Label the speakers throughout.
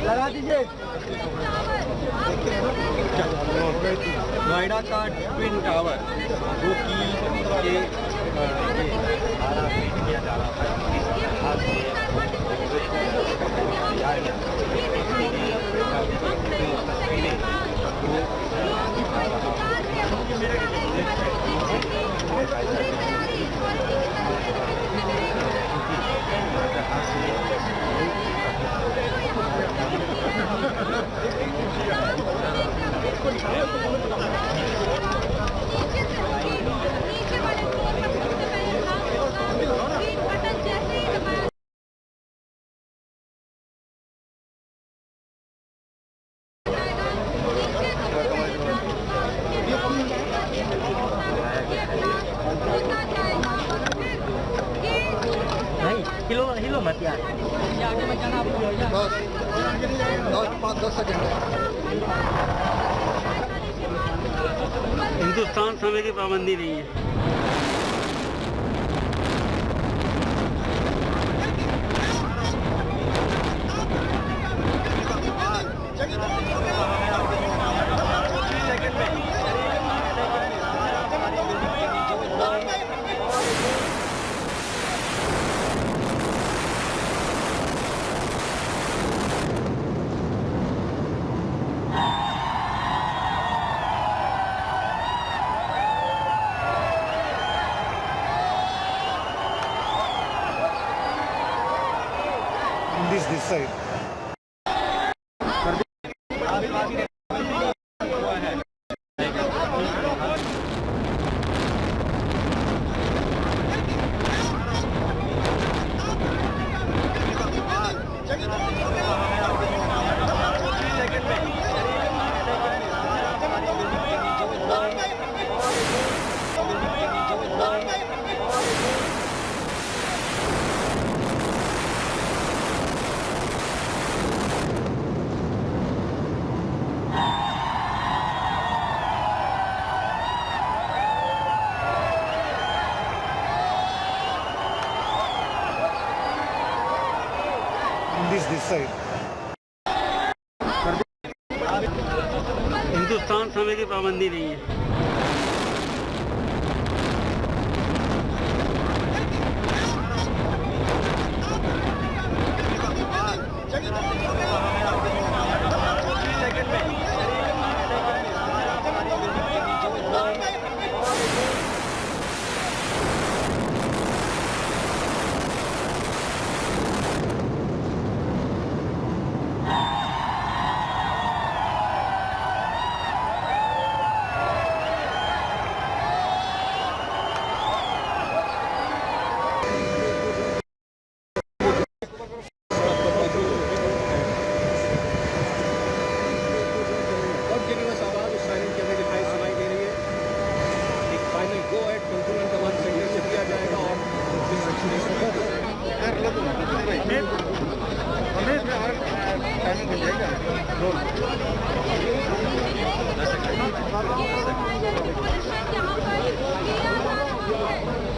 Speaker 1: लगा दीजिए।
Speaker 2: नोएडा का ट्विन टावर जो कि ये किया जा रहा
Speaker 1: हिलो मत यार।
Speaker 2: दस सेकंड।
Speaker 1: हिंदुस्तान समय की पाबंदी नहीं है।
Speaker 2: This side. This side.
Speaker 1: Hindustan समय की पाबंदी नहीं है।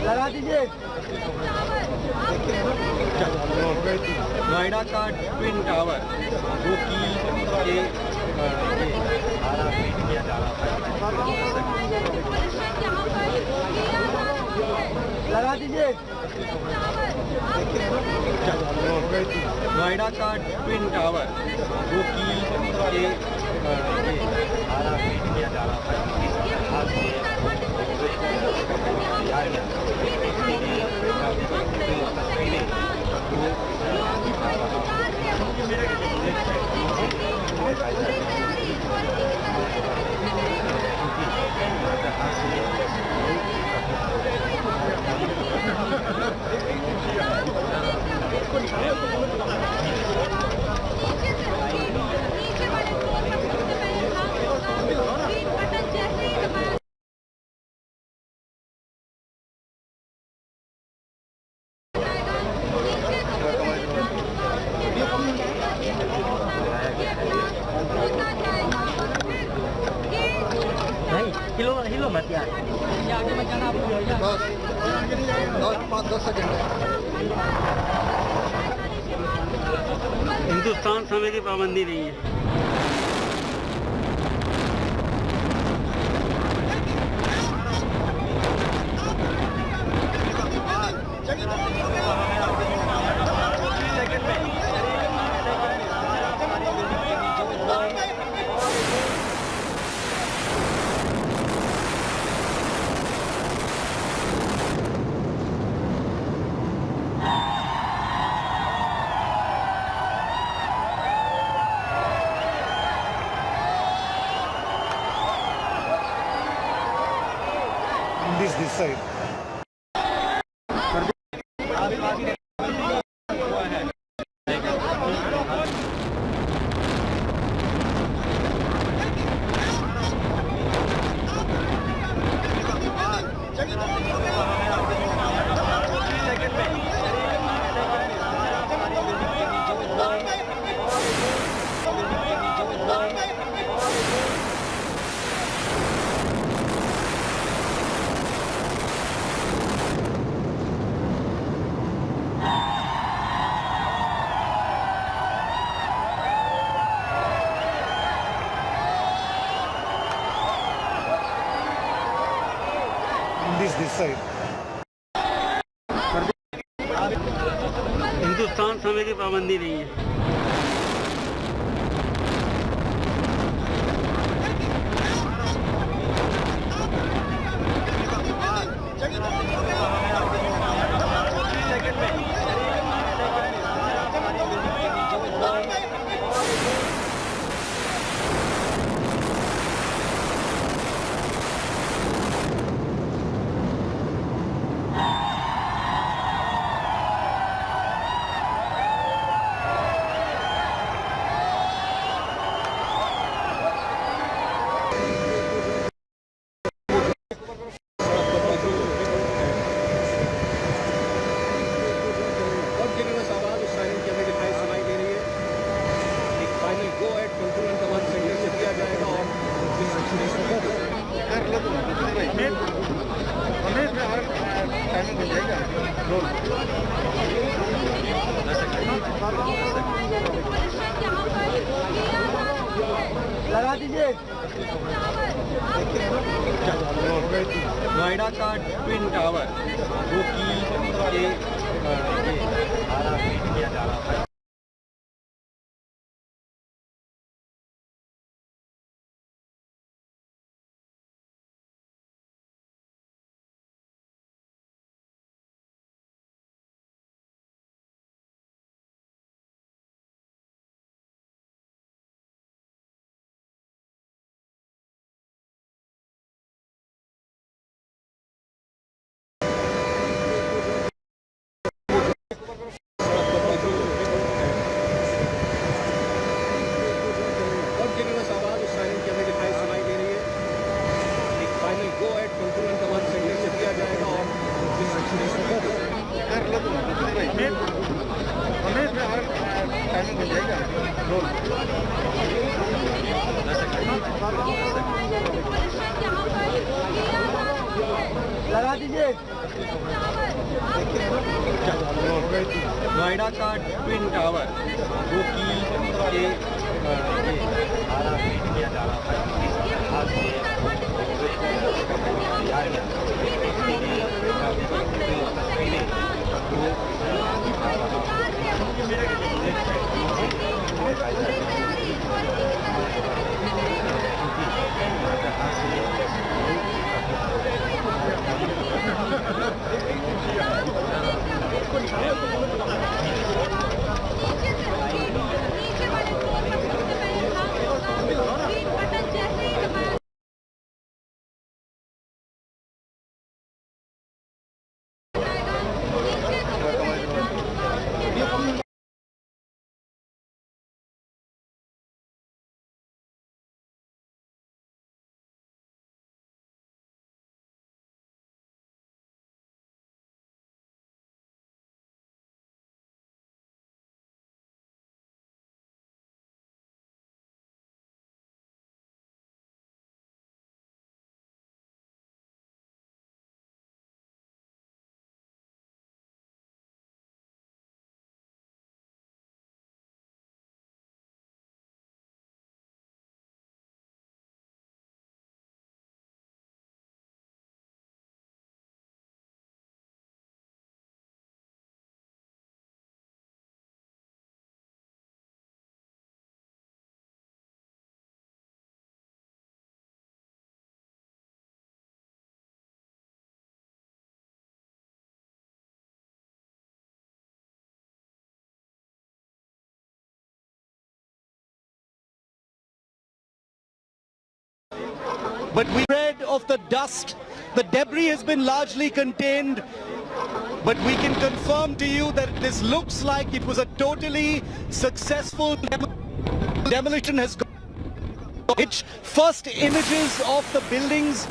Speaker 1: लगा दीजिए।
Speaker 2: नोएडा का ट्विन टावर जो कि ये किया जा रहा
Speaker 1: लगा दीजिए।
Speaker 2: नोएडा का ट्विन टावर जो कि ये किया जा रहा
Speaker 1: हिलो मत यार।
Speaker 2: 10 सेकंड।
Speaker 1: हिंदुस्तान समय की पाबंदी नहीं है।
Speaker 3: This side. This side.
Speaker 1: Hindustan समय की पाबंदी नहीं है। लगा दीजिए।
Speaker 2: नोएडा का ट्विन टावर जो कि किया जा रहा है।
Speaker 1: लगा दीजिए।
Speaker 2: नोएडा का ट्विन टावर जो कि किया जा रहा
Speaker 3: but we spread of the dust. The debris has been largely contained, but we can confirm to you that this looks like it was a totally successful demolition. Has gone. First images of the buildings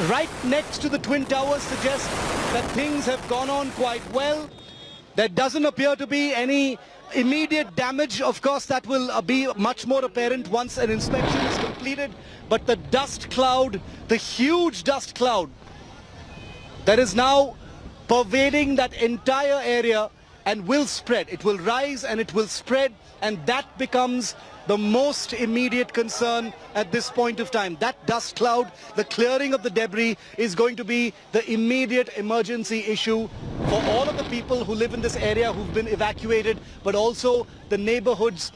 Speaker 3: right next to the Twin Towers suggest that things have gone on quite well. There doesn't appear to be any immediate damage. Of course, that will be much more apparent once an inspection is completed. But the dust cloud, the huge dust cloud that is now pervading that entire area and will spread. It will rise and it will spread, and that becomes the most immediate concern at this point of time. That dust cloud, the clearing of the debris, is going to be the immediate emergency issue for all of the people who live in this area who've been evacuated, but also the neighborhoods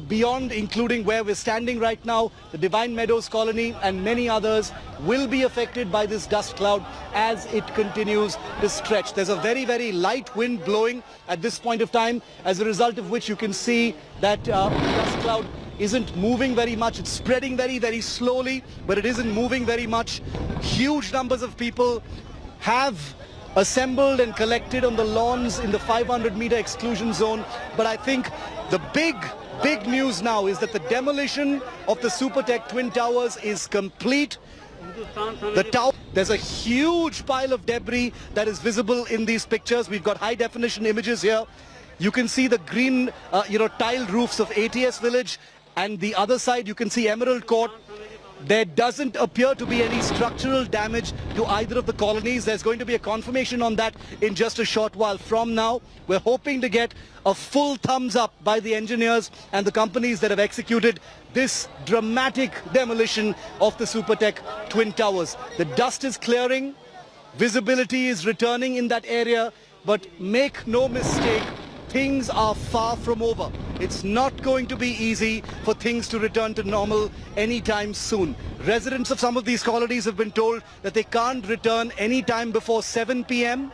Speaker 3: beyond, including where we're standing right now. The Divine Meadows colony and many others will be affected by this dust cloud as it continues to stretch. There's a very, very light wind blowing at this point of time, as a result of which you can see that the dust cloud isn't moving very much. It's spreading very, very slowly, but it isn't moving very much. Huge numbers of people have assembled and collected on the lawns in the 500-meter exclusion zone. But I think the big news now is that the demolition of the Supertech Twin Towers is complete. There's a huge pile of debris that is visible in these pictures. We've got high definition images here. You can see the green, tiled roofs of ATS Village, and the other side you can see Emerald Court. There doesn't appear to be any structural damage to either of the colonies. There's going to be a confirmation on that in just a short while from now. We're hoping to get a full thumbs up by the engineers and the companies that have executed this dramatic demolition of the Supertech Twin Towers. The dust is clearing, visibility is returning in that area, but make no mistake, things are far from over. It's not going to be easy for things to return to normal anytime soon. Residents of some of these colonies have been told that they can't return anytime before 7 p.m.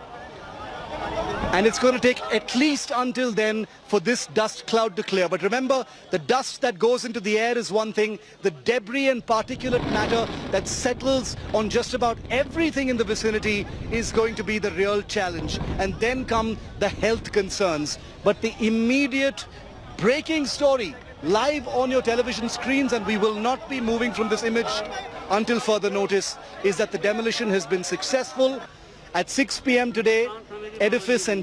Speaker 3: And it's going to take at least until then for this dust cloud to clear. But remember, the dust that goes into the air is one thing. The debris and particulate matter that settles on just about everything in the vicinity is going to be the real challenge. And then come the health concerns. But the immediate breaking story live on your television screens, and we will not be moving from this image until further notice, is that the demolition has been successful. At 6 p.m. today, edifice and